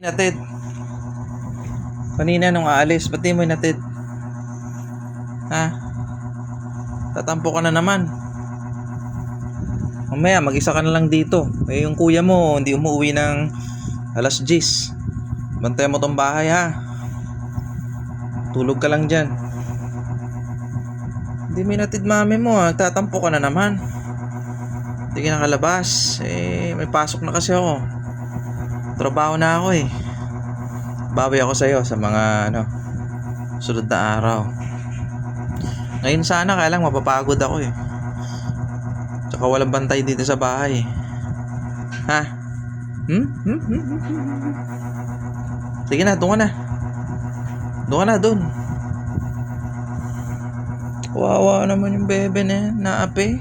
Natid. Kanina nung aalis, ba't di mo natid? Ha? Tatampo ka na naman. Mamaya, mag-isa ka na lang dito. Eh, yung kuya mo, hindi umuwi ng alas 10. Bantay mo tong bahay, ha? Tulog ka lang dyan. Hindi mo natid mami mo, ha? Tatampo ka na naman. Hindi ka nakalabas. Eh, may pasok na kasi ako. Trabaho na ako eh. Bawi ako sa'yo sa mga sunod na araw. Ngayon sana kaya lang mapapagod ako eh. Tsaka walang bantay dito sa bahay. Ha? Sige na, doon ka na. Doon ka na, doon. Kawawa naman yung bebe na yan, naapi.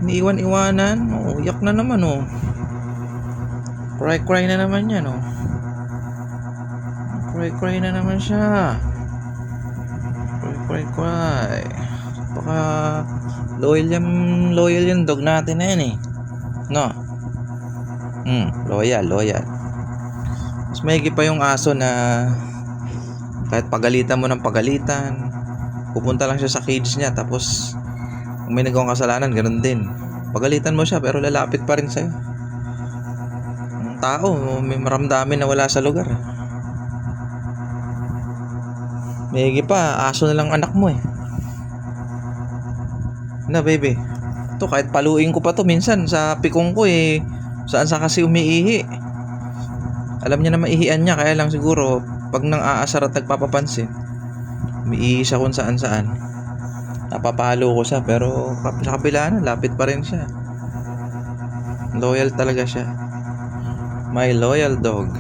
Iniiwan-iwanan. Oh, iyak na naman oh. Cry na naman yan oh. Cry na naman siya. Cry. Baka loyal yung dog natin na yan eh. No? Loyal. Mas maigi pa yung aso na kahit pagalitan mo ng pagalitan, pupunta lang siya sa cage niya, tapos kung may nagawang kasalanan, ganun din. Pagalitan mo siya pero lalapit pa rin sa'yo. Ang tao, may maramdamin na wala sa lugar. Maigi pa, aso na lang anak mo eh. Na baby, to kahit paluin ko pa to minsan sa pikong ko eh, saan kasi umiihi. Alam niya na maihian niya, kaya lang siguro pag nang aasar at nagpapapansin, umiihi siya kung saan. Napapalo ko siya, pero sa kabila lapit pa rin siya. Loyal talaga siya. My loyal dog.